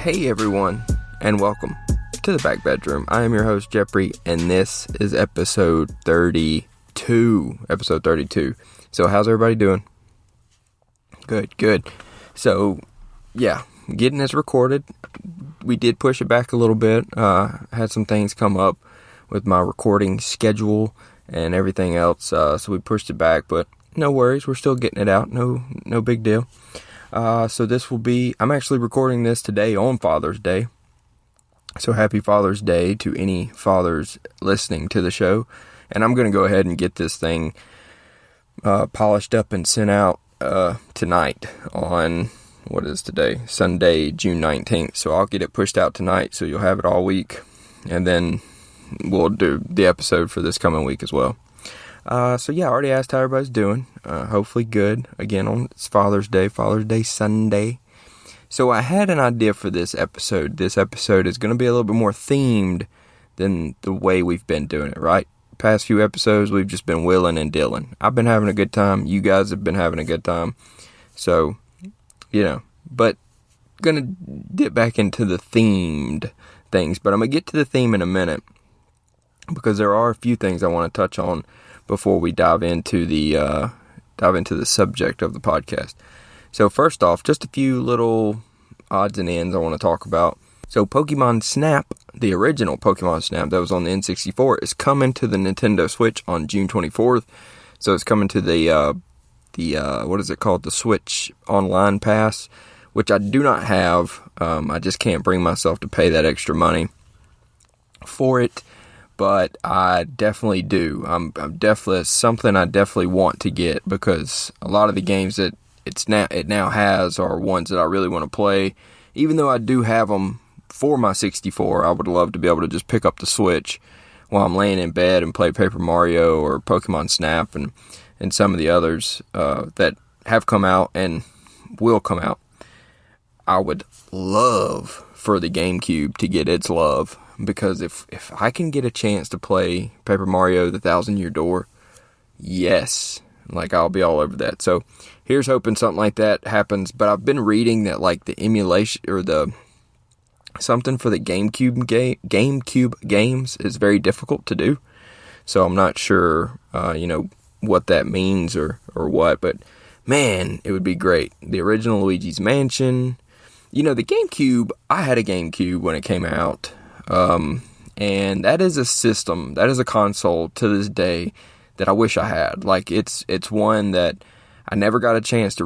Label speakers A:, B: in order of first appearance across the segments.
A: Hey everyone, and welcome to the back bedroom. I am your host Jeffrey, and this is episode 32. So how's everybody doing? Good. So, yeah, getting this recorded. We did push it back a little bit. Had some things come up with my recording schedule and everything else, so we pushed it back, but no worries, we're still getting it out. No big deal. So this will be, I'm actually recording this today on Father's Day. So happy Father's Day to any fathers listening to the show. And I'm going to go ahead and get this thing polished up and sent out tonight on, what is today? Sunday, June 19th. So I'll get it pushed out tonight, so you'll have it all week. And then we'll do the episode for this coming week as well. So yeah, I already asked how everybody's doing. Hopefully good. Again, it's Father's Day Sunday. So I had an idea for this episode. This episode is going to be a little bit more themed than the way we've been doing it, right? Past few episodes, we've just been willing and dealing. I've been having a good time. You guys have been having a good time. So, but going to dip back into the themed things. But I'm going to get to the theme in a minute, because there are a few things I want to touch on before we dive into the subject of the podcast. So first off, just a few little odds and ends I want to talk about. So Pokemon Snap, the original Pokemon Snap that was on the N64, is coming to the Nintendo Switch on June 24th. So it's coming to the what is it called? The Switch Online Pass, which I do not have. I just can't bring myself to pay that extra money for it. But I definitely do. I'm definitely something I definitely want to get, because a lot of the games that it now has are ones that I really want to play. Even though I do have them for my 64, I would love to be able to just pick up the Switch while I'm laying in bed and play Paper Mario or Pokemon Snap and some of the others that have come out and will come out. I would love for the GameCube to get its love, because if I can get a chance to play Paper Mario The Thousand Year Door, yes, I'll be all over that. So here's hoping something like that happens. But I've been reading that the emulation or the something for the GameCube games is very difficult to do. So I'm not sure what that means or what, but man, it would be great. The original Luigi's Mansion, the GameCube, I had a GameCube when it came out. And that is a system, that is a console to this day that I wish I had. It's one that I never got a chance to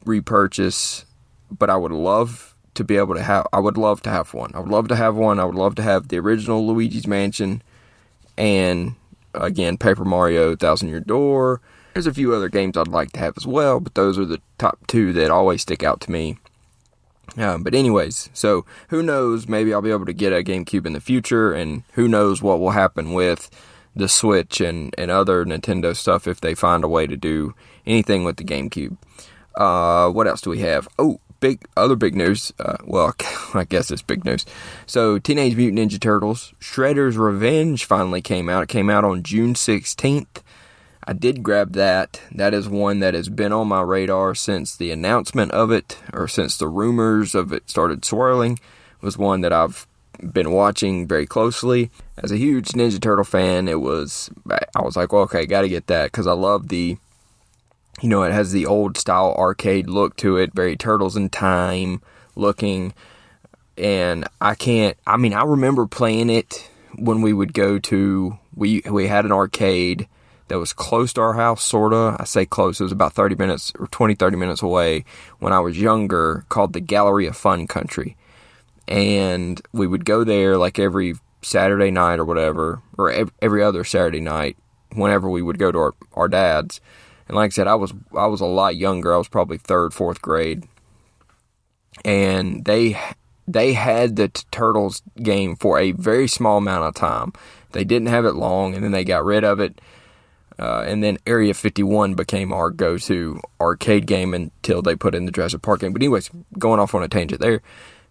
A: repurchase, but I would love to be able to have. I would love to have one. I would love to have one. I would love to have the original Luigi's Mansion, and again, Paper Mario, Thousand Year Door. There's a few other games I'd like to have as well, but those are the top two that always stick out to me. But anyways, so who knows, maybe I'll be able to get a GameCube in the future, and who knows what will happen with the Switch and other Nintendo stuff if they find a way to do anything with the GameCube. What else do we have? Oh, big news. I guess it's big news. So Teenage Mutant Ninja Turtles Shredder's Revenge finally came out. It came out on June 16th. I did grab that. That is one that has been on my radar since the announcement of it, or since the rumors of it started swirling. It was one that I've been watching very closely. As a huge Ninja Turtle fan, I was like, well, okay, gotta get that, because I love it has the old style arcade look to it, very Turtles in Time looking. And I remember playing it when we would go to, we had an arcade that was close to our house, sorta. I say close, it was about 30 minutes or 20-30 minutes away when I was younger, called the Gallery of Fun Country. And we would go there every Saturday night or whatever, or every other Saturday night, whenever we would go to our dad's. And like I said, I was a lot younger. I was probably 3rd, 4th grade. And they had the Turtles game for a very small amount of time. They didn't have it long, and then they got rid of it. And then Area 51 became our go-to arcade game until they put in the Jurassic Park game. But anyways, going off on a tangent there.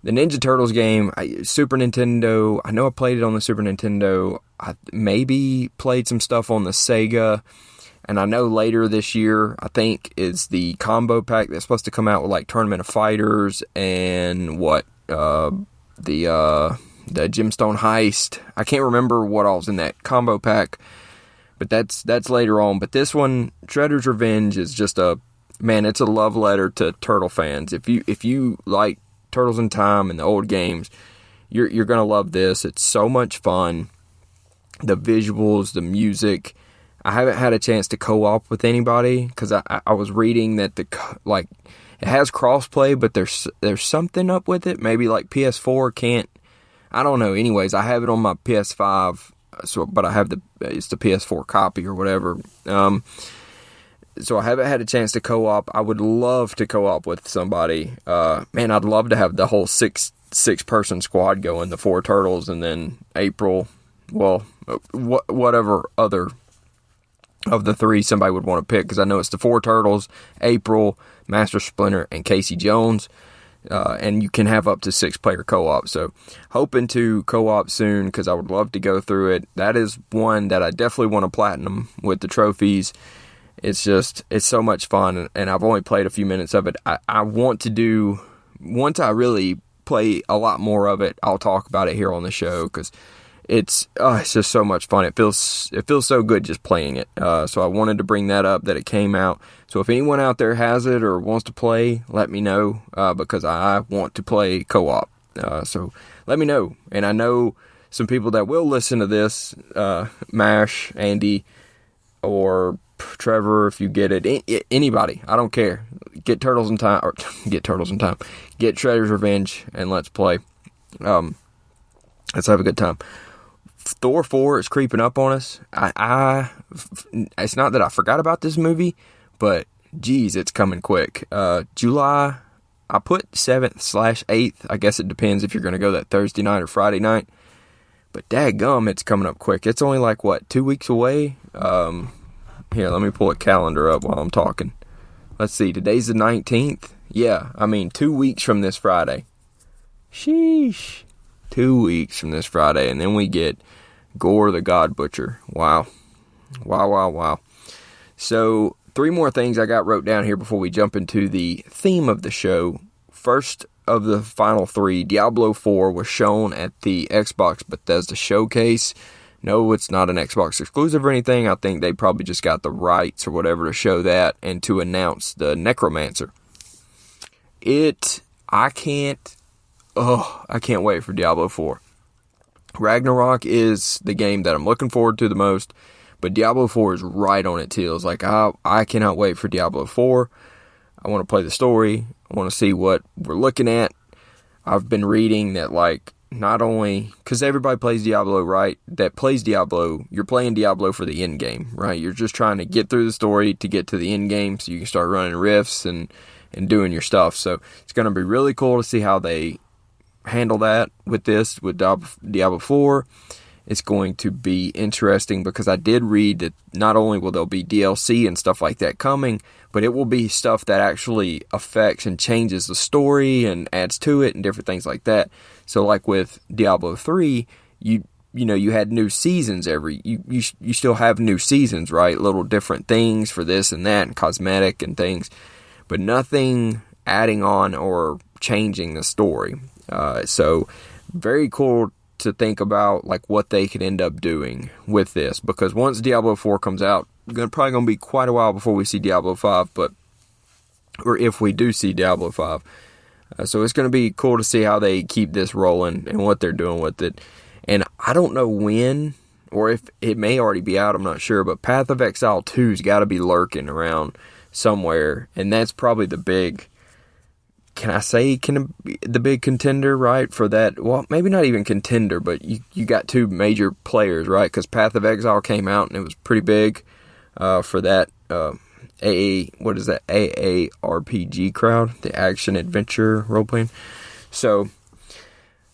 A: The Ninja Turtles game, Super Nintendo, I know I played it on the Super Nintendo. I maybe played some stuff on the Sega. And I know later this year, I think, is the combo pack that's supposed to come out with Tournament of Fighters and the Gemstone Heist. I can't remember what all's in that combo pack, but that's later on. But this one, Shredder's Revenge, is just it's a love letter to Turtle fans. If you like Turtles in Time and the old games, you're gonna love this. It's so much fun. The visuals, the music. I haven't had a chance to co-op with anybody because I was reading that it has crossplay, but there's something up with it. Maybe like PS4 can't. I don't know. Anyways, I have it on my PS5, but I have it's the PS4 copy or whatever. So I haven't had a chance to co-op. I would love to co-op with somebody. I'd love to have the whole six person squad going, the 4 turtles, and then April. Well, whatever other of the 3 somebody would want to pick, because I know it's the 4 turtles, April, Master Splinter, and Casey Jones. And you can have up to 6-player co-op. So hoping to co-op soon, because I would love to go through it. That is one that I definitely want to platinum with the trophies. It's so much fun, and I've only played a few minutes of it. I want to do, once I really play a lot more of it, I'll talk about it here on the show, because it's just so much fun. It feels so good just playing it. So I wanted to bring that up, that it came out. So if anyone out there has it or wants to play, let me know, because I want to play co-op. So let me know. And I know some people that will listen to this, Mash, Andy, or Trevor, if you get it, anybody, I don't care. Get Turtles in Time, or get Shredder's Revenge, and let's play. Let's have a good time. Thor 4 is creeping up on us. It's not that I forgot about this movie, but geez, it's coming quick. July, I put 7th/8th. I guess it depends if you're going to go that Thursday night or Friday night. But dadgum, it's coming up quick. It's only 2 weeks away. Here, let me pull a calendar up while I'm talking. Let's see, today's the 19th. Yeah, 2 weeks from this Friday. Sheesh. 2 weeks from this Friday, and then we get Gore the God Butcher. Wow. So, 3 more things I got wrote down here before we jump into the theme of the show. First of the final 3, Diablo 4 was shown at the Xbox Bethesda Showcase. No, it's not an Xbox exclusive or anything. I think they probably just got the rights or whatever to show that and to announce the Necromancer. I can't wait for Diablo 4. Ragnarok is the game that I'm looking forward to the most, but Diablo 4 is right on its heels. I cannot wait for Diablo 4. I want to play the story. I want to see what we're looking at. I've been reading that, not only, because everybody plays Diablo, right? That plays Diablo, you're playing Diablo for the end game, right? You're just trying to get through the story to get to the end game so you can start running rifts and doing your stuff. So it's going to be really cool to see how they handle that with Diablo 4. It's going to be interesting because I did read that not only will there be DLC and stuff like that coming, but it will be stuff that actually affects and changes the story and adds to it and different things like that. So with Diablo 3, you had new seasons you still have new seasons, right? Little different things for this and that and cosmetic and things, but nothing adding on or changing the story. So very cool to think about what they could end up doing with this, because once Diablo 4 comes out, probably going to be quite a while before we see Diablo 5, or if we do see Diablo 5. So it's going to be cool to see how they keep this rolling and what they're doing with it. And I don't know when, or if it may already be out, I'm not sure, but Path of Exile 2's got to be lurking around somewhere, and that's probably the big, the big contender, right, for that. Well, maybe not even contender, but you got 2 major players, right, because Path of Exile came out, and it was pretty big for that AARPG crowd, the action adventure role playing. So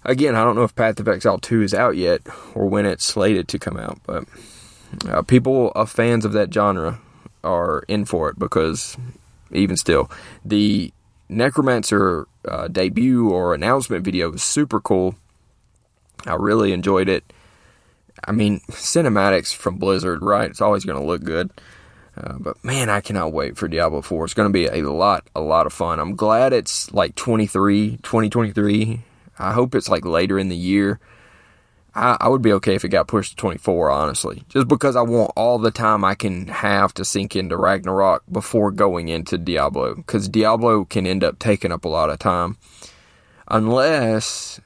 A: again, I don't know if Path of Exile 2 is out yet or when it's slated to come out, but fans of that genre are in for it, because even still, the Necromancer debut or announcement video was super cool. I really enjoyed it. Cinematics from Blizzard, right? It's always going to look good. But man, I cannot wait for Diablo 4. It's going to be a lot of fun. I'm glad it's 2023. I hope it's like later in the year. I would be okay if it got pushed to 24, honestly. Just because I want all the time I can have to sink into Ragnarok before going into Diablo. Because Diablo can end up taking up a lot of time. Unless,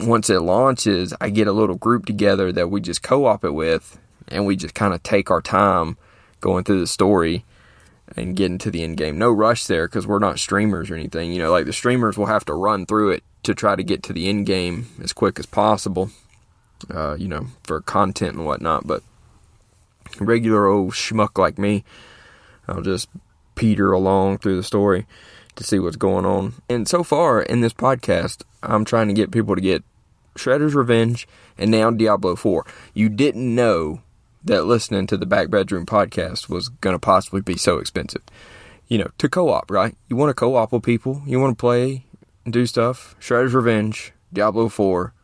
A: once it launches, I get a little group together that we just co-op it with. And we just kind of take our time going through the story and getting to the end game. No rush there, because we're not streamers or anything. You know, like the streamers will have to run through it to try to get to the end game as quick as possible, you know, for content and whatnot. But regular old schmuck like me, I'll just peter along through the story to see what's going on. And so far in this podcast, I'm trying to get people to get Shredder's Revenge and now Diablo 4. You didn't know that listening to the Back Bedroom podcast was going to possibly be so expensive. You know, to co-op, right? You want to co-op with people. You want to play and do stuff. Shredder's Revenge, Diablo 4.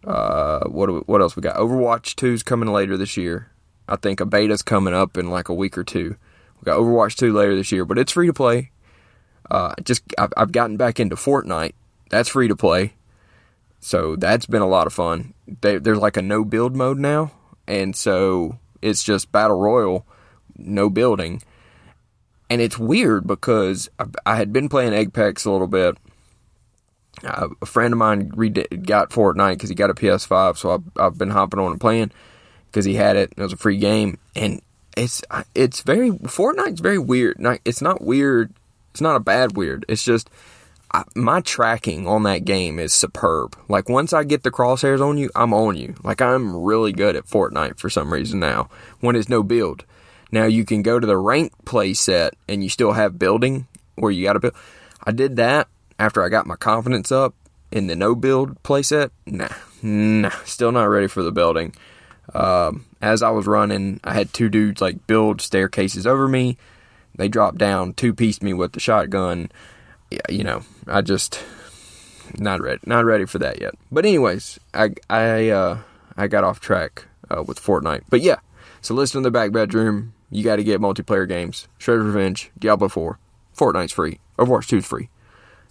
A: What else we got? Overwatch 2's coming later this year. I think a beta's coming up in like a week or two. We got Overwatch 2 later this year, but it's free to play. I've gotten back into Fortnite. That's free to play. So that's been a lot of fun. There's like a no build mode now. And so it's just Battle Royale, no building. And it's weird because I had been playing Apex a little bit. A friend of mine got Fortnite because he got a PS5. So I've been hopping on and playing because he had it. It was a free game. And Fortnite's very weird. It's not weird. It's not a bad weird. It's just my tracking on that game is superb. Like, once I get the crosshairs on you, I'm on you. Like, I'm really good at Fortnite for some reason now, when it's no build. Now, you can go to the ranked play set, and you still have building, where you gotta build. I did that after I got my confidence up in the no build play set. Nah, still not ready for the building. As I was running, I had two dudes, like, build staircases over me. They dropped down, two-pieced me with the shotgun. Yeah, you know, I just not ready for that yet. But anyways, I got off track with Fortnite. But yeah, so listen to the Back Bedroom. You got to get multiplayer games. Shredder's Revenge, Diablo 4, Fortnite's free, Overwatch 2's free,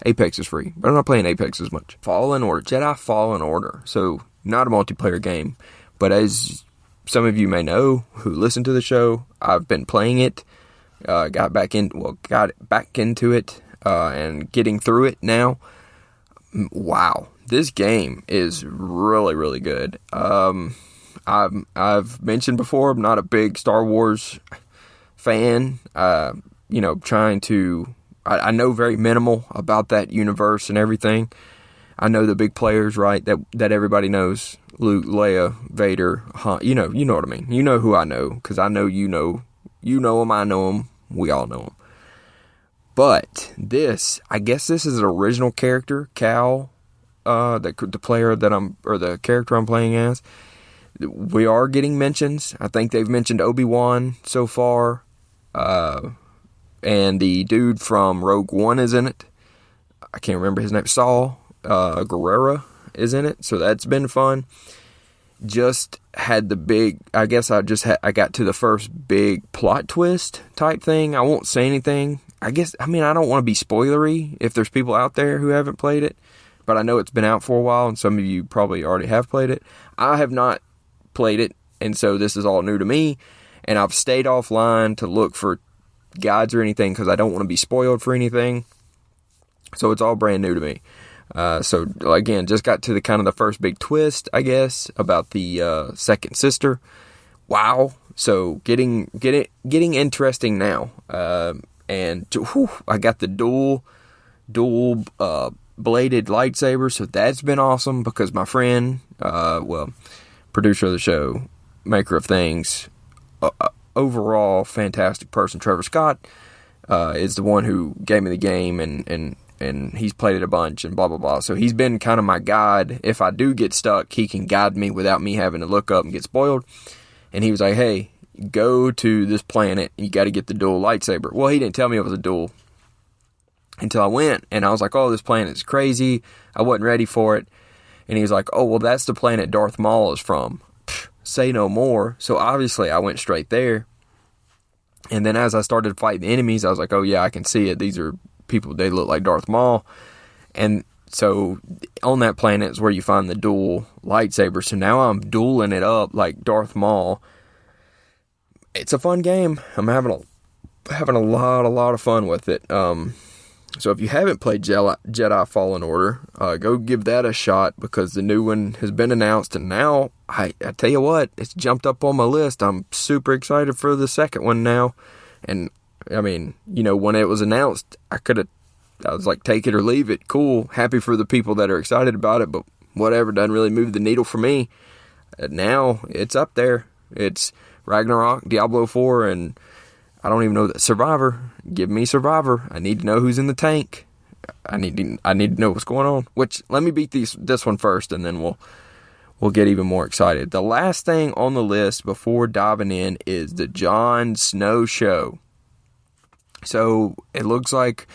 A: Apex is free. But I'm not playing Apex as much. Fallen Order, Jedi Fallen Order. So not a multiplayer game, but as some of you may know who listen to the show, I've been playing it. Got back into it. And getting through it now. Wow, this game is really, really good. I've mentioned before, I'm not a big Star Wars fan. You know, I know very minimal about that universe and everything. I know the big players, right? That everybody knows: Luke, Leia, Vader. You know what I mean. You know who I know, because I know you know them. I know them. We all know them. But I guess this is an original character, Cal, the player the character I'm playing as. We are getting mentions. I think they've mentioned Obi-Wan so far. And the dude from Rogue One is in it. I can't remember his name. Saul Guerrera is in it. So that's been fun. Just had I got to the first big plot twist type thing. I won't say anything. I don't want to be spoilery if there's people out there who haven't played it, but I know it's been out for a while, and some of you probably already have played it. I have not played it, and so this is all new to me, and I've stayed offline to look for guides or anything because I don't want to be spoiled for anything, so it's all brand new to me. So again, just got to the first big twist, I guess, about the second sister. Wow, so getting interesting now. And I got the dual bladed lightsaber, so that's been awesome because my friend, producer of the show, maker of things, overall fantastic person, Trevor Scott, is the one who gave me the game, and he's played it a bunch and blah blah blah. So he's been kind of my guide. If I do get stuck, he can guide me without me having to look up and get spoiled. And he was like, "Hey, go to this planet, you got to get the dual lightsaber." Well, he didn't tell me it was a dual until I went, and I was like, "Oh, this planet is crazy." I wasn't ready for it. And he was like, "Oh, well, that's the planet Darth Maul is from." Say no more. So obviously I went straight there. And then as I started fighting the enemies, I was like, "Oh yeah, I can see it. These are people, they look like Darth Maul." And So on that planet is where you find the dual lightsaber. So now I'm dueling it up like Darth Maul. It's a fun game. I'm having a lot of fun with it. So if you haven't played Jedi Fallen Order, go give that a shot, because the new one has been announced, and now I tell you what, it's jumped up on my list. I'm super excited for the second one now. And I mean, when it was announced, I was like, take it or leave it. Cool. Happy for the people that are excited about it, but whatever, doesn't really move the needle for me. Now it's up there. It's Ragnarok, Diablo 4, and I don't even know that Survivor. Give me Survivor. I need to know who's in the tank. I need to know what's going on. Which, let me beat this one first, and then we'll get even more excited. The last thing on the list before diving in is the Jon Snow Show. So it looks like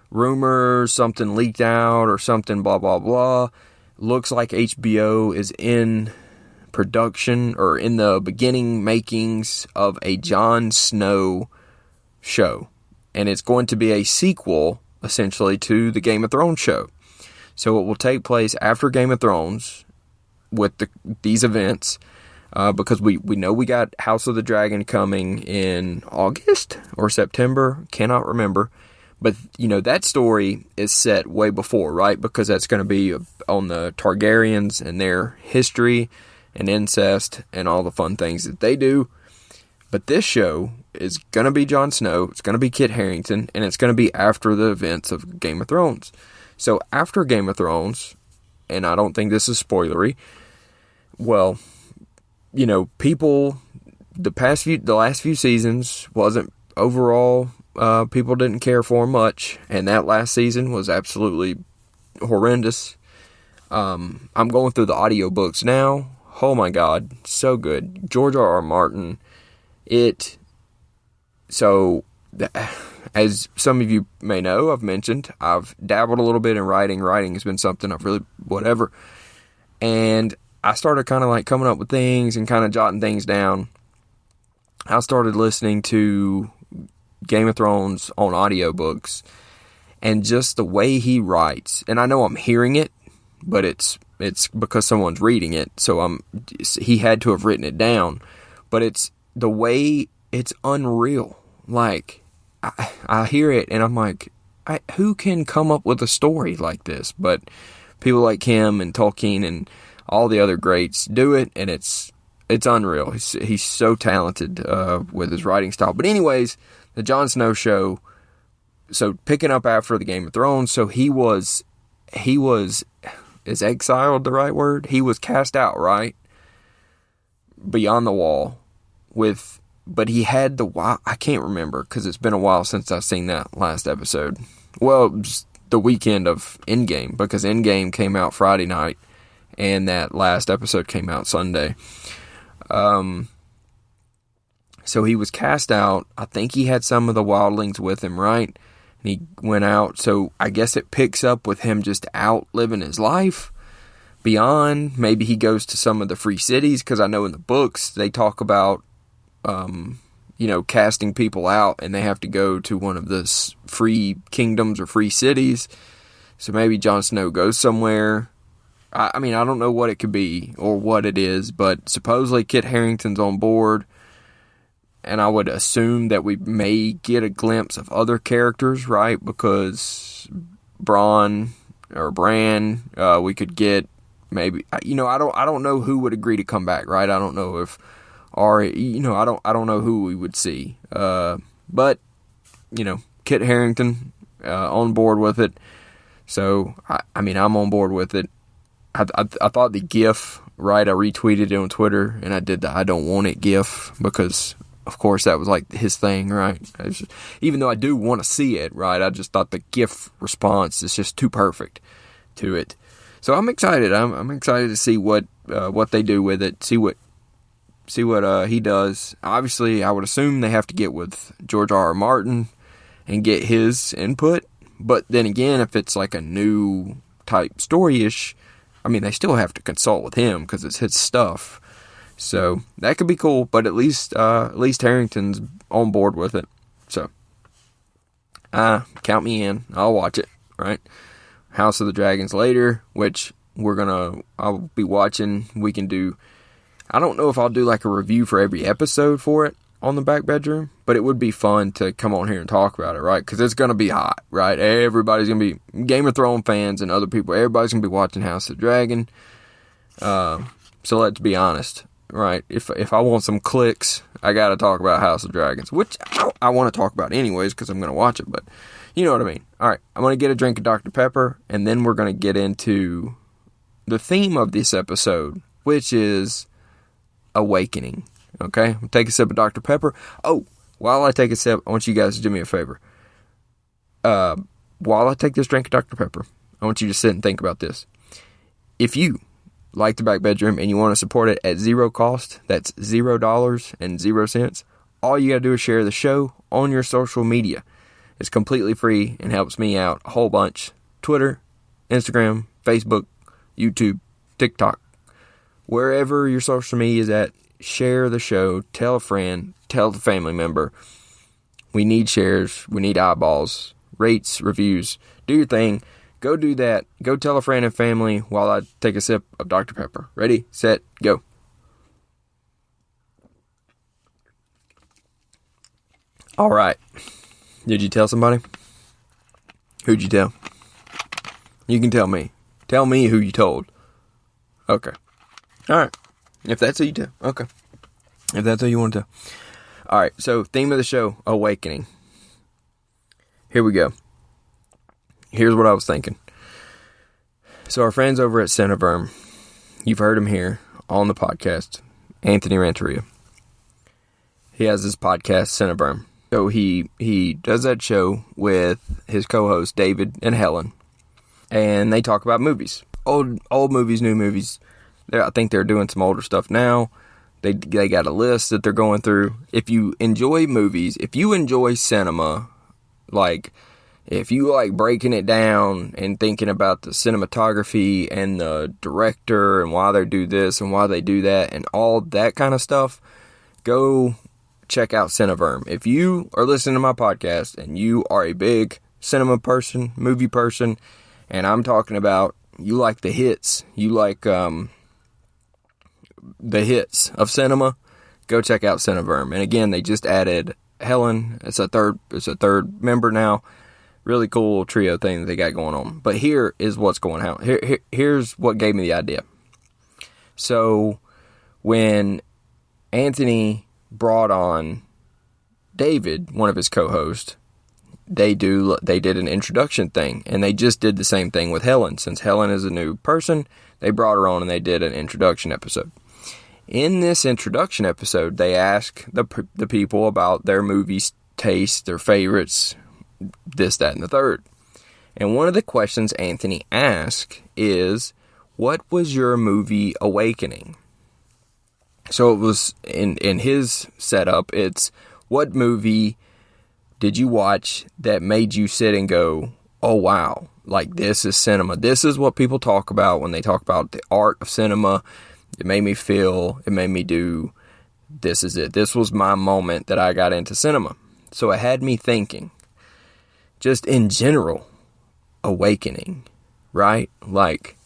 A: rumors, something leaked out or something, blah blah blah. Looks like HBO is in production, or in the beginning makings of a Jon Snow show, and it's going to be a sequel essentially to the Game of Thrones show. So it will take place after Game of Thrones with these events, because we know we got House of the Dragon coming in August or September, cannot remember, but that story is set way before, right? Because that's going to be on the Targaryens and their history and incest and all the fun things that they do. But this show is going to be Jon Snow, it's going to be Kit Harington, and it's going to be after the events of Game of Thrones. So after Game of Thrones, and I don't think this is spoilery, well, people, the last few seasons wasn't overall, people didn't care for much, and that last season was absolutely horrendous. I'm going through the audiobooks now. Oh my God, so good. George R.R. Martin, as some of you may know, I've mentioned, I've dabbled a little bit in writing. Writing has been something I've really, whatever. And I started kind of like coming up with things and kind of jotting things down. I started listening to Game of Thrones on audiobooks, and just the way he writes, and I know I'm hearing it, but it's because someone's reading it, so he had to have written it down. But it's the way, it's unreal. Like, I hear it and I'm like, who can come up with a story like this? But people like him and Tolkien and all the other greats do it, and it's unreal. He's so talented with his writing style. But anyways, the Jon Snow Show, so picking up after the Game of Thrones, so he was, is exiled the right word? He was cast out, right? Beyond the wall. But he had I can't remember, because it's been a while since I've seen that last episode. Well, it was the weekend of Endgame, because Endgame came out Friday night, and that last episode came out Sunday. So he was cast out. I think he had some of the wildlings with him, right? He went out, so I guess it picks up with him just out living his life. Beyond, maybe he goes to some of the free cities, because I know in the books they talk about, casting people out, and they have to go to one of the free kingdoms or free cities. So maybe Jon Snow goes somewhere. I mean, I don't know what it could be or what it is, but supposedly Kit Harington's on board. And I would assume that we may get a glimpse of other characters, right? Because Bran, we could get maybe, I don't know who would agree to come back, right? I don't know if I don't know who we would see. But Kit Harington on board with it. So I'm on board with it. I thought the GIF, right? I retweeted it on Twitter, and I did the "I don't want it" GIF, because of course that was like his thing, right? Even though I do want to see it, right? I just thought the GIF response is just too perfect to it. So I'm excited. I'm excited to see what they do with it. See what he does. Obviously, I would assume they have to get with George R.R. Martin and get his input. But then again, if it's like a new type story-ish, they still have to consult with him because it's his stuff. So that could be cool. But at least Harrington's on board with it. So count me in. I'll watch it. Right. House of the Dragons later, which I'll be watching. We can do, I don't know if I'll do like a review for every episode for it on the back bedroom, but it would be fun to come on here and talk about it, right? Because it's going to be hot, right? Everybody's going to be Game of Thrones fans and other people. Everybody's going to be watching House of the Dragon. So let's be honest, right? If I want some clicks, I got to talk about House of Dragons, which I want to talk about anyways because I'm going to watch it, but you know what I mean. All right, I'm going to get a drink of Dr. Pepper, and then we're going to get into the theme of this episode, which is awakening. Okay, I'll take a sip of Dr. Pepper. Oh, while I take a sip, I want you guys to do me a favor. While I take this drink of Dr. Pepper, I want you to sit and think about this. If you like the back bedroom and you want to support it at zero cost, that's $0.00, all you got to do is share the show on your social media. It's completely free and helps me out a whole bunch. Twitter, Instagram, Facebook, YouTube, TikTok, wherever your social media is at. Share the show, tell a friend, tell the family member. We need shares, we need eyeballs, rates, reviews. Do your thing. Go do that. Go tell a friend and family while I take a sip of Dr. Pepper. Ready, set, go. All right. Did you tell somebody? Who'd you tell? You can tell me. Tell me who you told. Okay. All right. If that's who you tell. Okay. If that's who you want to tell. Alright, so theme of the show, awakening. Here we go. Here's what I was thinking. So our friends over at Cineverm, you've heard him here on the podcast, Anthony Ranteria. He has this podcast, Cineverm. So he does that show with his co-host, David and Helen. And they talk about movies. Old movies, new movies. I think they're doing some older stuff now. They got a list that they're going through. If you enjoy movies, if you enjoy cinema, like if you like breaking it down and thinking about the cinematography and the director and why they do this and why they do that and all that kind of stuff, go check out Cineverm. If you are listening to my podcast and you are a big cinema person, movie person, and I'm talking about you like the hits, you like the hits of cinema, go check out Cineverm. And again, they just added Helen. It's a third member now. Really cool trio thing that they got going on. But here is what's going on. Here's what gave me the idea. So when Anthony brought on David, one of his co-hosts, they did an introduction thing, and they just did the same thing with Helen. Since Helen is a new person, they brought her on and they did an introduction episode. In this introduction episode, they ask the people about their movie taste, their favorites, this, that, and the third. And one of the questions Anthony asked is, what was your movie awakening? So it was, in his setup, it's, what movie did you watch that made you sit and go, oh wow, like this is cinema. This is what people talk about when they talk about the art of cinema. It made me feel, it made me do, this is it. This was my moment that I got into cinema. So it had me thinking, just in general, awakening, right? Like,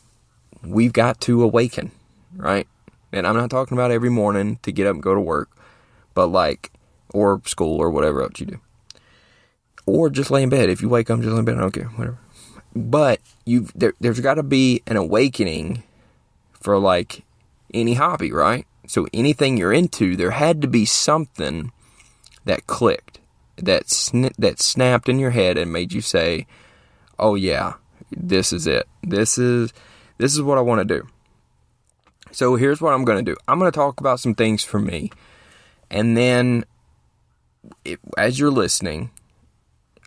A: we've got to awaken, right? And I'm not talking about every morning to get up and go to work, but like, or school or whatever else you do. Or just lay in bed. If you wake up, just lay in bed, I don't care, whatever. But there's got to be an awakening for like any hobby, right? So anything you're into, there had to be something that clicked, that snapped in your head and made you say, oh yeah, this is it. This is what I want to do. So here's what I'm going to do. I'm going to talk about some things for me. And then, as you're listening,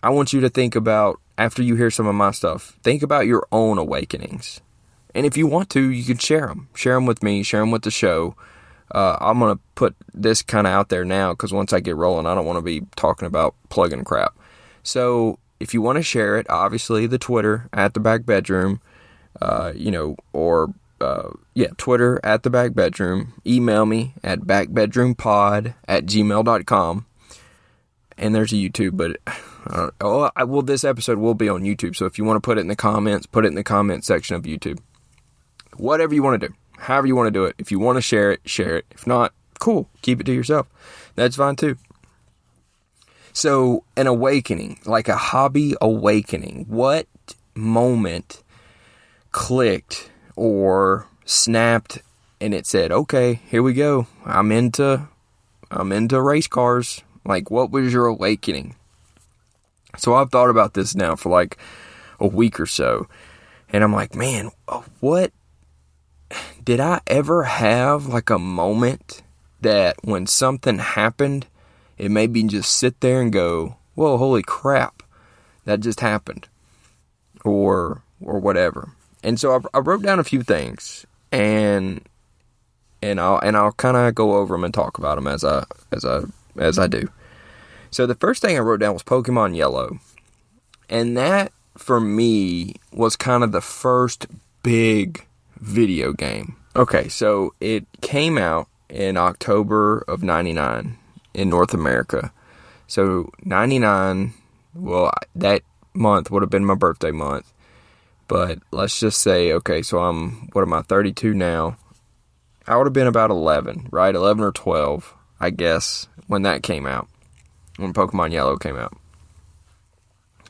A: I want you to think about, after you hear some of my stuff, think about your own awakenings. And if you want to, you can share them. Share them with me. Share them with the show. I'm going to put this kind of out there now, because once I get rolling, I don't want to be talking about plugging crap. So if you want to share it, obviously the Twitter at the back bedroom, Twitter at the back bedroom. Email me at backbedroompod@gmail.com. And there's a YouTube, but This episode will be on YouTube, so if you want to put it in the comments, put it in the comment section of YouTube. Whatever you want to do. However you want to do it. If you want to share it, share it. If not, cool. Keep it to yourself. That's fine too. So, an awakening, like a hobby awakening. What moment clicked or snapped and it said, okay, here we go. I'm into race cars. Like, what was your awakening? So I've thought about this now for like a week or so. And I'm like, man, what did I ever have like a moment that when something happened, it made me just sit there and go, whoa, holy crap, that just happened. Or whatever. And so I wrote down a few things, and I'll kind of go over them and talk about them as I do. So the first thing I wrote down was Pokemon Yellow, and that for me was kind of the first big video game. Okay, so it came out in October of '99 in North America. So 99, well, that month would have been my birthday month. But let's just say, okay, so what am I, 32 now? I would have been about 11, right? 11 or 12, I guess, when that came out. When Pokemon Yellow came out.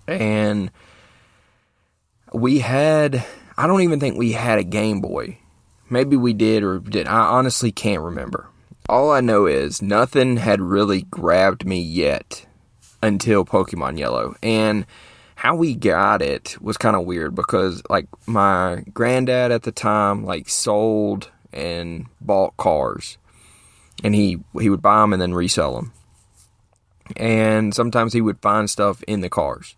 A: And I don't even think we had a Game Boy. Maybe we did or did. I honestly can't remember. All I know is nothing had really grabbed me yet until Pokemon Yellow. And how we got it was kind of weird because, like, my granddad at the time, like, sold and bought cars. And he would buy them and then resell them. And sometimes he would find stuff in the cars.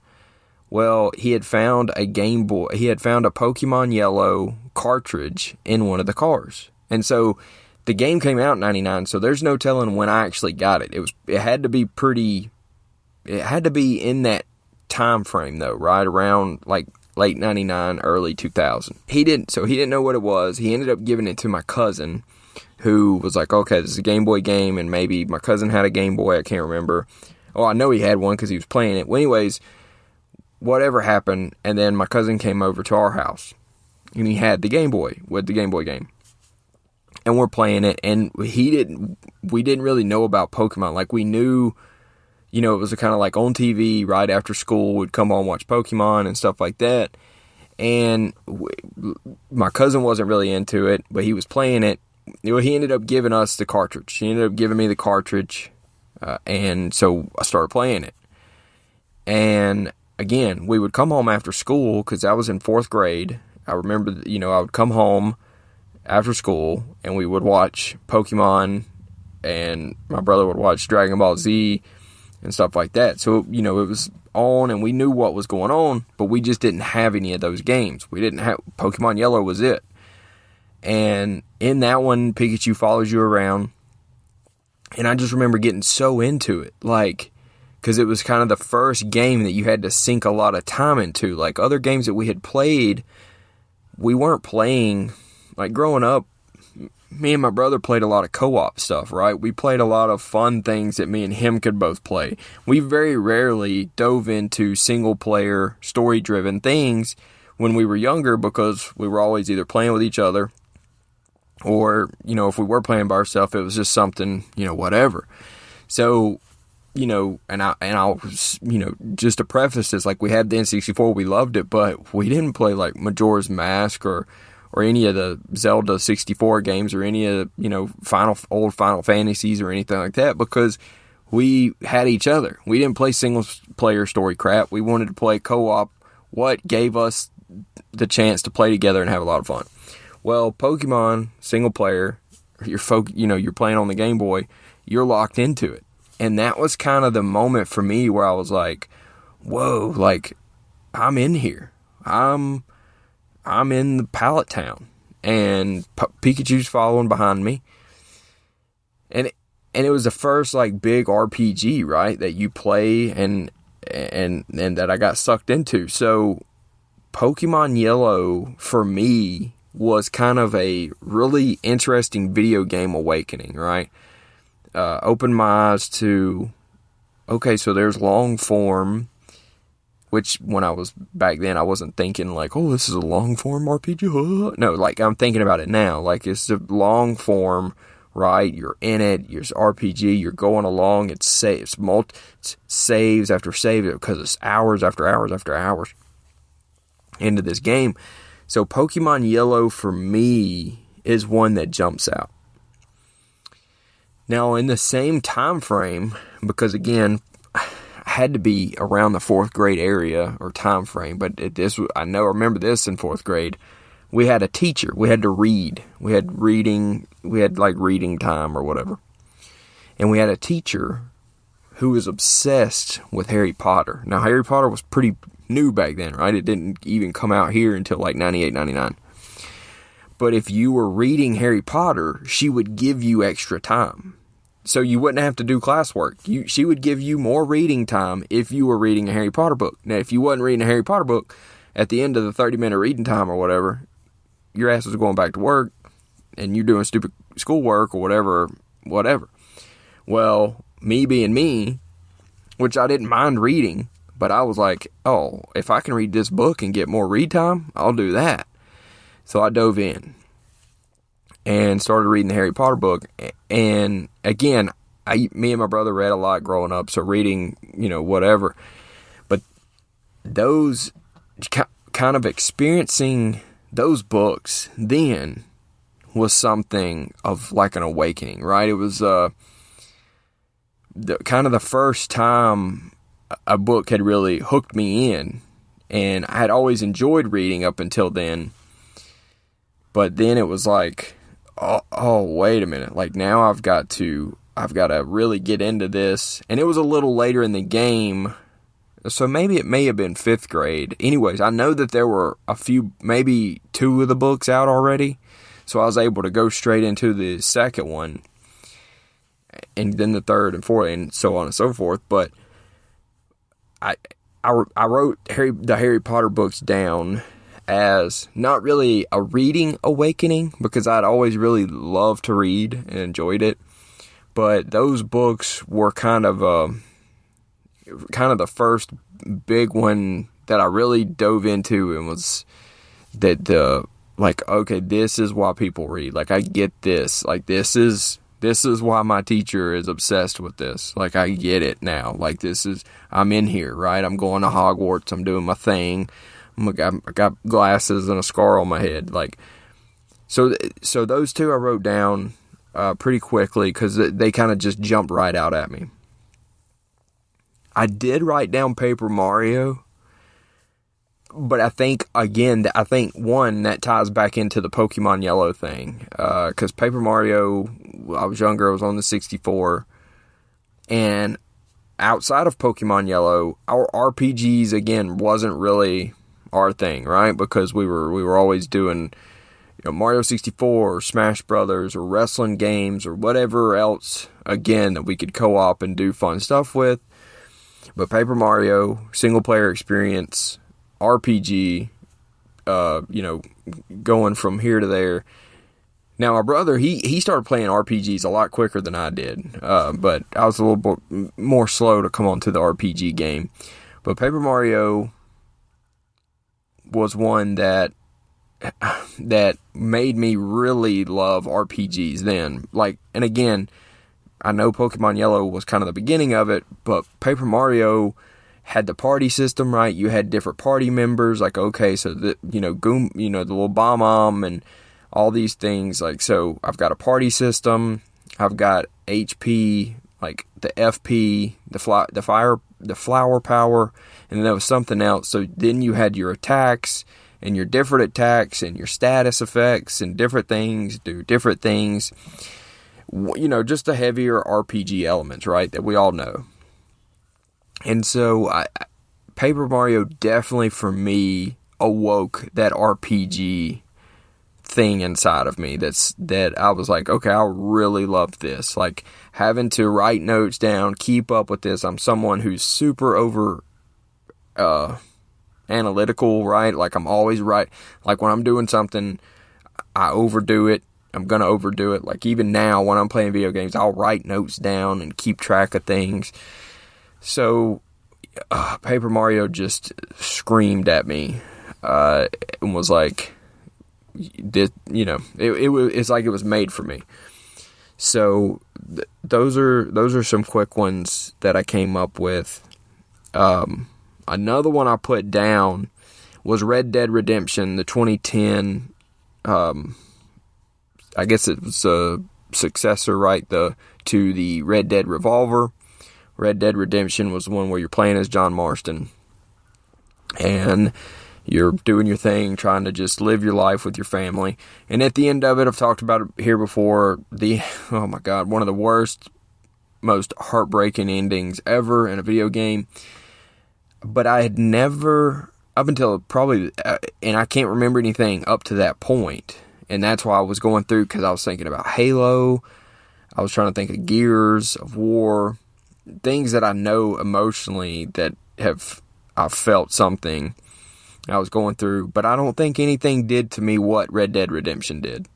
A: Well, he had found a Game Boy. He had found a Pokemon Yellow cartridge in one of the cars. And so the game came out in 99, so there's no telling when I actually got it. It had to be in that time frame though, right around like late 99, early 2000. He didn't know what it was. He ended up giving it to my cousin, who was like, okay, this is a Game Boy game, and maybe my cousin had a Game Boy, I can't remember. Oh, I know he had one because he was playing it. Well, anyways, whatever happened, and then my cousin came over to our house, and he had the Game Boy with the Game Boy game. And we're playing it, and we didn't really know about Pokemon. Like, we knew, it was kind of like on TV right after school, we'd come on, watch Pokemon and stuff like that. And my cousin wasn't really into it, but he was playing it. He ended up giving us the cartridge. He ended up giving me the cartridge, and so I started playing it. And again, we would come home after school, because I was in 4th grade. I remember, I would come home after school, and we would watch Pokemon, and my brother would watch Dragon Ball Z and stuff like that. So, it was on, and we knew what was going on, but we just didn't have any of those games. We didn't have, Pokemon Yellow was it. And in that one, Pikachu follows you around, and I just remember getting so into it, like, because it was kind of the first game that you had to sink a lot of time into. Like, other games that we had played, we weren't playing. Like, growing up, me and my brother played a lot of co-op stuff, right? We played a lot of fun things that me and him could both play. We very rarely dove into single-player, story-driven things when we were younger, because we were always either playing with each other, or, if we were playing by ourselves, it was just something, whatever. So, and I'll, just to preface this, like, we had the N64, we loved it, but we didn't play, like, Majora's Mask, or any of the Zelda 64 games, or any of the, old Final Fantasies, or anything like that, because we had each other. We didn't play single-player story crap. We wanted to play co-op, what gave us the chance to play together and have a lot of fun. Well, Pokemon, single-player, you're playing on the Game Boy, you're locked into it. And that was kind of the moment for me where I was like, whoa, like, I'm in here. I'm in the Pallet Town, and Pikachu's following behind me, and it was the first, like, big RPG, right, that you play, and that I got sucked into. So Pokemon Yellow for me was kind of a really interesting video game awakening, right? Opened my eyes to, okay, so there's long form, which when I was back then, I wasn't thinking like, oh, this is a long form RPG. No, like I'm thinking about it now. Like it's a long form, right? You're in it. You're RPG. You're going along. It's saves after saves because it's hours after hours after hours into this game. So Pokemon Yellow for me is one that jumps out. Now in the same time frame, because again, I had to be around the 4th grade area or time frame, but I remember this in 4th grade. We had a teacher. We had to read. We had like reading time or whatever. And we had a teacher who was obsessed with Harry Potter. Now, Harry Potter was pretty new back then, right? It didn't even come out here until like 98, 99. But if you were reading Harry Potter, she would give you extra time. So you wouldn't have to do classwork. She would give you more reading time if you were reading a Harry Potter book. Now, if you wasn't reading a Harry Potter book, at the end of the 30-minute reading time or whatever, your ass was going back to work, and you're doing stupid schoolwork or whatever. Well, me being me, which I didn't mind reading, but I was like, oh, if I can read this book and get more read time, I'll do that. So I dove in and started reading the Harry Potter book. And again, me and my brother read a lot growing up, so reading, whatever. But those kind of experiencing those books then was something of like an awakening, right? It was kind of the first time a book had really hooked me in, and I had always enjoyed reading up until then. But then it was like, oh, wait a minute. Like now I've got to really get into this. And it was a little later in the game, so maybe it may have been 5th grade. Anyways, I know that there were a few, maybe 2 of the books out already. So I was able to go straight into the second one, and then the 3rd and 4th, and so on and so forth. But I wrote the Harry Potter books down as not really a reading awakening, because I'd always really loved to read and enjoyed it. But those books were kind of the first big one that I really dove into, and was that okay, this is why people read. Like I get this. Like this is why my teacher is obsessed with this. Like I get it now. Like I'm in here, right? I'm going to Hogwarts. I'm doing my thing. I got glasses and a scar on my head. Like, so those 2 I wrote down pretty quickly because they kind of just jumped right out at me. I did write down Paper Mario, but I think one that ties back into the Pokemon Yellow thing, because Paper Mario, I was younger, I was on the 64, and outside of Pokemon Yellow, our RPGs again wasn't really our thing, right? Because we were always doing Mario 64 or Smash Brothers or wrestling games or whatever else, again, that we could co-op and do fun stuff with. But Paper Mario, single player experience, RPG, going from here to there. Now my brother, he started playing RPGs a lot quicker than I did, but I was a little more slow to come onto the RPG game. But Paper Mario was one that made me really love RPGs then. Like, and again, I know Pokemon Yellow was kind of the beginning of it, but Paper Mario had the party system, right? You had different party members, like, okay, so the little Bomb and all these things. Like, so I've got a party system, I've got HP, like the FP, the flower power, and then there was something else. So then you had your attacks and your different attacks and your status effects and different things do different things. Just the heavier RPG elements, right, that we all know. And so Paper Mario definitely for me awoke that RPG thing inside of me that I was like, okay, I really love this. Like having to write notes down, keep up with this. I'm someone who's super over analytical, right? Like I'm always right. Like when I'm doing something, I overdo it. I'm going to overdo it. Like even now when I'm playing video games, I'll write notes down and keep track of things. So Paper Mario just screamed at me, and was like, it's like it was made for me. So those are some quick ones that I came up with. Another one I put down was Red Dead Redemption, the 2010. I guess it was a successor, right? To the Red Dead Revolver. Red Dead Redemption was the one where you're playing as John Marston, and you're doing your thing, trying to just live your life with your family. And at the end of it, I've talked about it here before, oh my God, one of the worst, most heartbreaking endings ever in a video game. But I had never, up until probably, and I can't remember anything up to that point. And that's why I was going through, because I was thinking about Halo. I was trying to think of Gears of War, things that I know emotionally that I've felt something. I was going through, but I don't think anything did to me what Red Dead Redemption did.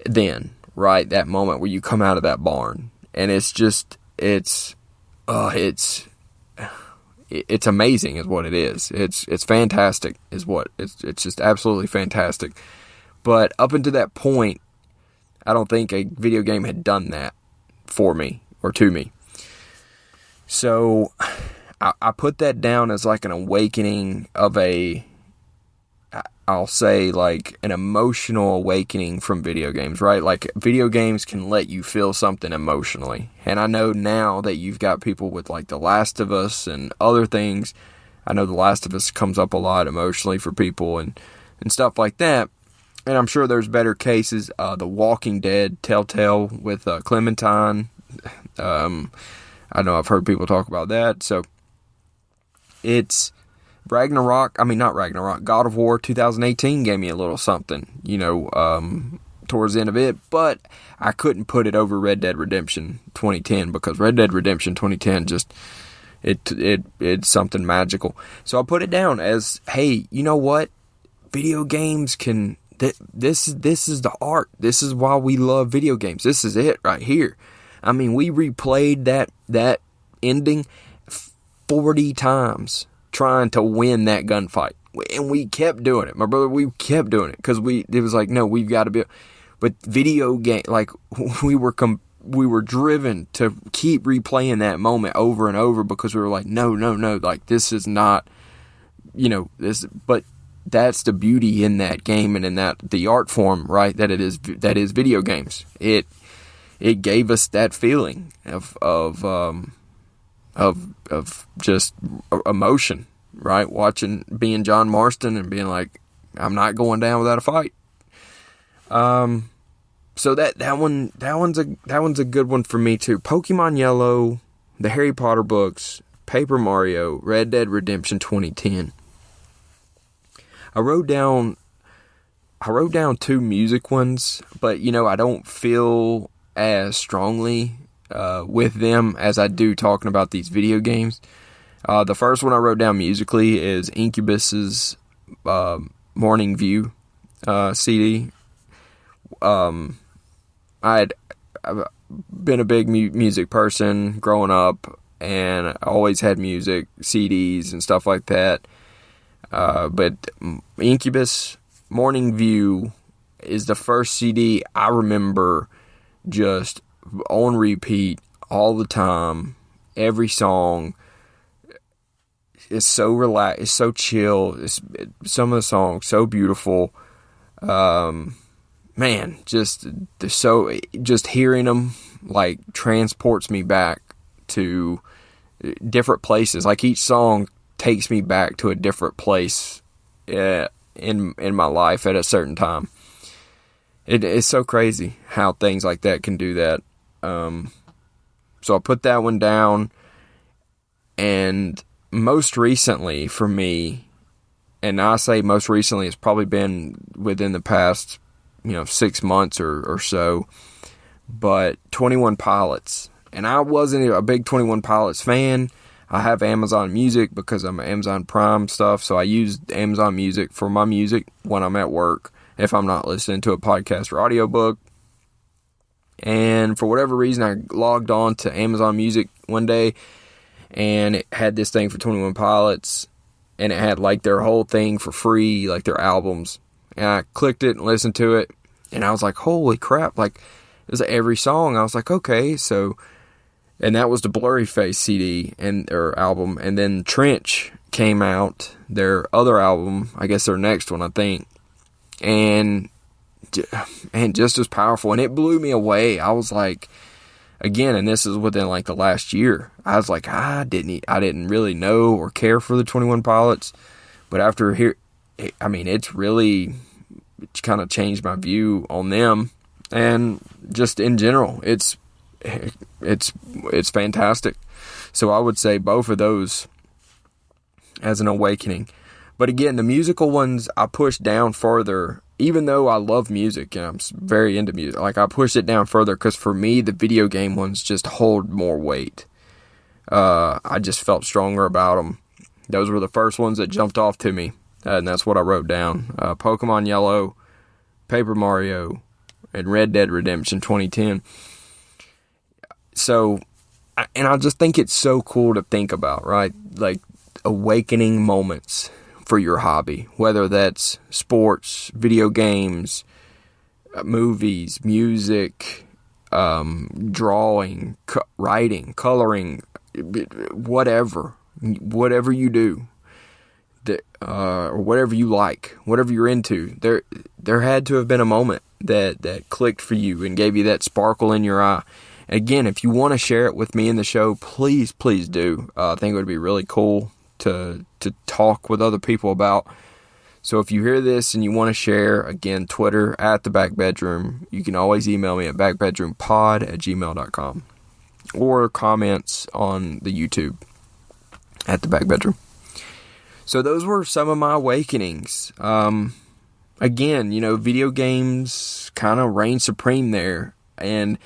A: Then, right, that moment where you come out of that barn, and it's amazing, is what it is. It's fantastic, is what it's just absolutely fantastic. But up until that point, I don't think a video game had done that for me or to me. So I put that down as like an awakening of I'll say like an emotional awakening from video games, right? Like video games can let you feel something emotionally. And I know now that you've got people with like The Last of Us and other things. I know The Last of Us comes up a lot emotionally for people and stuff like that. And I'm sure there's better cases. The Walking Dead, Telltale with Clementine. I know I've heard people talk about that. So it's God of War 2018 gave me a little something, towards the end of it. But I couldn't put it over Red Dead Redemption 2010 because Red Dead Redemption 2010 just, it's something magical. So I put it down as, hey, you know what? Video games can... This is the art. This is why we love video games. This is it right here. I mean, we replayed that ending 40 times trying to win that gunfight. And we kept doing it. My brother, we kept doing it because it was like, no, we've got to be... But video game, like, we were driven to keep replaying that moment over and over because we were like, no, like, this is not, this, but that's the beauty in that game and in that the art form, right? That is video games. It gave us that feeling of just emotion, right? Being John Marston and being like, I'm not going down without a fight. So that one's a good one for me too. Pokemon Yellow, the Harry Potter books, Paper Mario, Red Dead Redemption 2010. I wrote down 2 music ones, but I don't feel as strongly with them as I do talking about these video games. The first one I wrote down musically is Incubus's Morning View CD. I've been a big music person growing up, and I always had music, CDs and stuff like that. But Incubus Morning View is the first CD I remember just on repeat all the time. Every song is so relaxed, it's so chill. Some of the songs so beautiful. Man, just hearing them like transports me back to different places. Like each song takes me back to a different place in my life at a certain time. It's so crazy how things like that can do that. So I put that one down. And most recently for me, and I say most recently, it's probably been within the past 6 months or so, but 21 Pilots. And I wasn't a big 21 Pilots fan. I have Amazon Music because I'm Amazon Prime stuff, so I use Amazon Music for my music when I'm at work, if I'm not listening to a podcast or audiobook. And for whatever reason, I logged on to Amazon Music one day, and it had this thing for 21 Pilots, and it had like their whole thing for free, like their albums. And I clicked it and listened to it, and I was like, holy crap, like it was every song. I was like, okay, so, and that was the Blurryface CD or album, and then Trench came out, their other album, I guess their next one, I think, and just as powerful, and it blew me away. I was like, again, and this is within like the last year, I was like, I didn't really know or care for the 21 Pilots, but after here, I mean, it's kind of changed my view on them, and just in general, it's fantastic. So I would say both of those as an awakening. But again, the musical ones I pushed down further, even though I love music and I'm very into music. Like, I pushed it down further because for me, the video game ones just hold more weight. I just felt stronger about them. Those were the first ones that jumped off to me, and that's what I wrote down. Pokemon Yellow, Paper Mario, and Red Dead Redemption 2010. So, and I just think it's so cool to think about, right? Like, awakening moments for your hobby, whether that's sports, video games, movies, music, drawing, writing, coloring, whatever you do, or whatever you like, whatever you're into, there had to have been a moment that clicked for you and gave you that sparkle in your eye. Again, if you want to share it with me in the show, please do. I think it would be really cool to talk with other people about. So if you hear this and you want to share, again, Twitter @thebackbedroom. You can always email me at backbedroompod@gmail.com, or comments on the YouTube @thebackbedroom. So those were some of my awakenings. Again, video games kind of reign supreme there. And,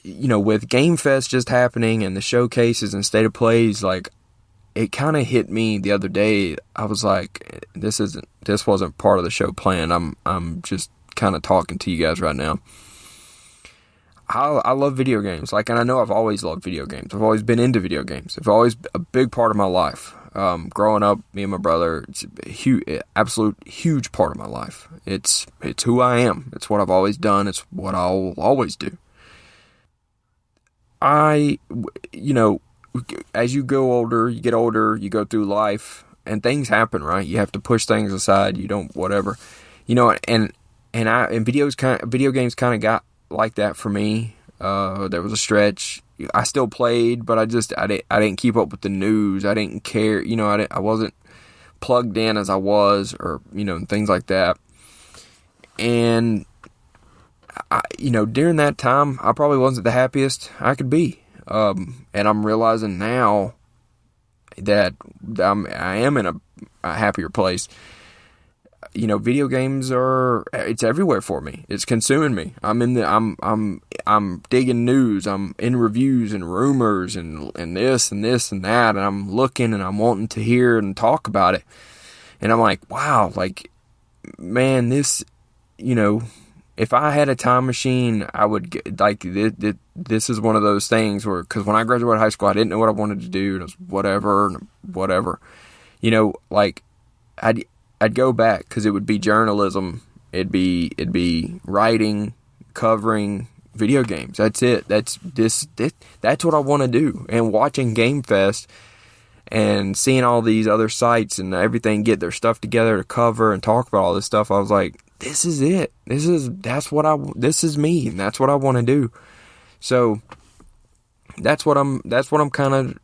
A: with Game Fest just happening and the showcases and state of plays, like, it kind of hit me the other day. I was like, this wasn't part of the show plan. I'm just kind of talking to you guys right now. I love video games. Like, and I know I've always loved video games. I've always been into video games. It's always a big part of my life. Growing up, me and my brother, it's a absolute huge part of my life. It's who I am. It's what I've always done. It's what I'll always do. As you get older, you go through life, and things happen, right? You have to push things aside. You don't, whatever, and video games kind of got like that for me. There was a stretch. I still played, but I didn't keep up with the news. I didn't care. I wasn't plugged in as I was, or, things like that. And during that time, I probably wasn't the happiest I could be. And I'm realizing now that I am in a happier place. Video games it's everywhere for me. It's consuming me. I'm digging news. I'm in reviews and rumors and this and this and that. And I'm looking and I'm wanting to hear and talk about it. And I'm like, wow, like, man, this, if I had a time machine, I would get, like, this is one of those things where, because when I graduated high school, I didn't know what I wanted to do. It was whatever. Like, I'd go back, because it would be journalism. It'd be writing, covering video games. That's it. That's what I want to do. And watching Game Fest and seeing all these other sites and everything get their stuff together to cover and talk about all this stuff, I was like, this is it. This is me, and that's what I want to do. So that's what I'm kind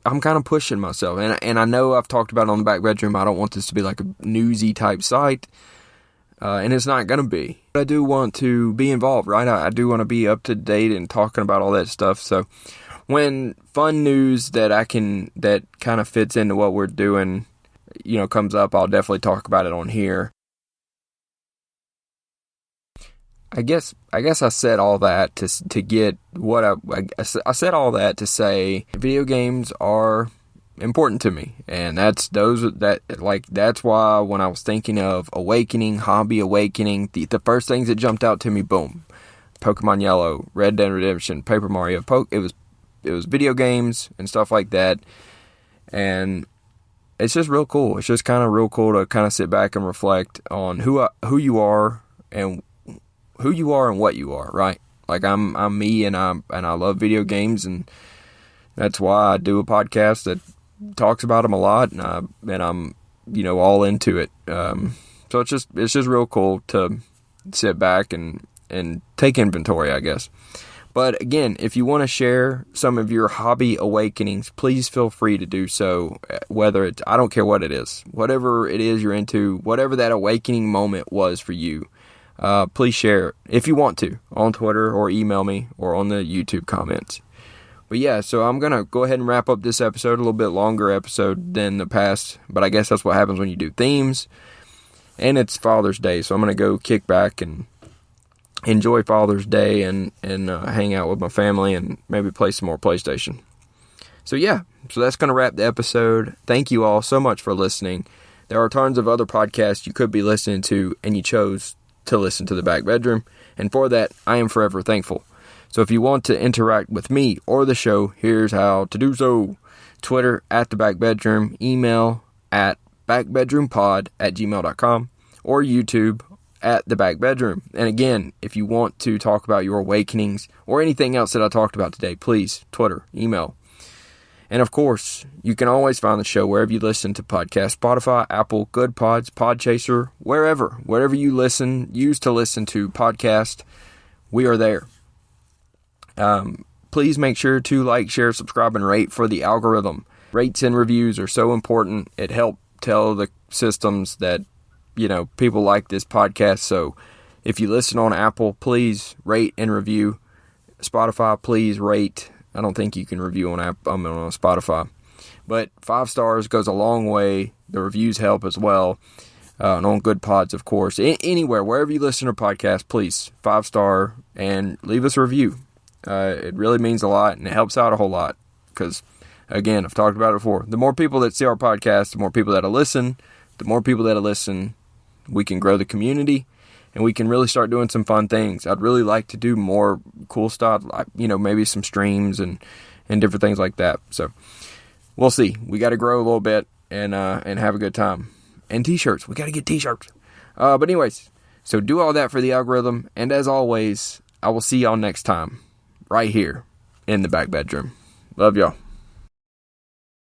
A: of pushing myself. And I know I've talked about it on the back bedroom. I don't want this to be like a newsy type site. And it's not going to be. But I do want to be involved, right? I do want to be up to date and talking about all that stuff. So when fun news that kind of fits into what we're doing, comes up, I'll definitely talk about it on here. I guess I said all that to get what I said all that to say video games are important to me, and that's why when I was thinking of hobby awakening, the first things that jumped out to me, boom, Pokemon Yellow, Red Dead Redemption, Paper Mario, it was video games and stuff like that. And it's just real cool. It's just kind of real cool to kind of sit back and reflect on who you are and what you are, right? Like I'm me, and I love video games, and that's why I do a podcast that talks about them a lot, and I'm all into it. So it's just real cool to sit back and take inventory, I guess. But again, if you want to share some of your hobby awakenings, please feel free to do so. Whether it's, I don't care what it is, whatever it is you're into, whatever that awakening moment was for you, please share it if you want to on Twitter, or email me, or on the YouTube comments. But yeah, so I'm going to go ahead and wrap up this episode, a little bit longer episode than the past, but I guess that's what happens when you do themes. And it's Father's Day, so I'm going to go kick back and enjoy Father's Day and hang out with my family and maybe play some more PlayStation. So yeah, so that's going to wrap the episode. Thank you all so much for listening. There are tons of other podcasts you could be listening to, and you chose to listen to The Back Bedroom, and for that, I am forever thankful. So if you want to interact with me or the show, here's how to do so. Twitter @The Back Bedroom, email at backbedroompod@gmail.com, or YouTube @The Back Bedroom. And again, if you want to talk about your awakenings or anything else that I talked about today, please Twitter, email. And of course, you can always find the show wherever you listen to podcasts: Spotify, Apple, Good Pods, Podchaser, wherever you use to listen to podcasts, we are there. Please make sure to like, share, subscribe, and rate for the algorithm. Rates and reviews are so important. It helps tell the systems that people like this podcast. So if you listen on Apple, please rate and review. Spotify, please rate. I don't think you can review on on Spotify, but 5 stars goes a long way. The reviews help as well. And on Good Pods, of course. Anywhere, wherever you listen to podcasts, please 5-star and leave us a review. It really means a lot, and it helps out a whole lot. Because, again, I've talked about it before. The more people that see our podcast, the more people that'll listen. The more people that'll listen, we can grow the community, and we can really start doing some fun things. I'd really like to do more cool stuff, like, maybe some streams and different things like that. So we'll see. We got to grow a little bit and have a good time. And t-shirts. We got to get t-shirts. But anyways, so do all that for the algorithm. And as always, I will see y'all next time right here in the back bedroom. Love y'all.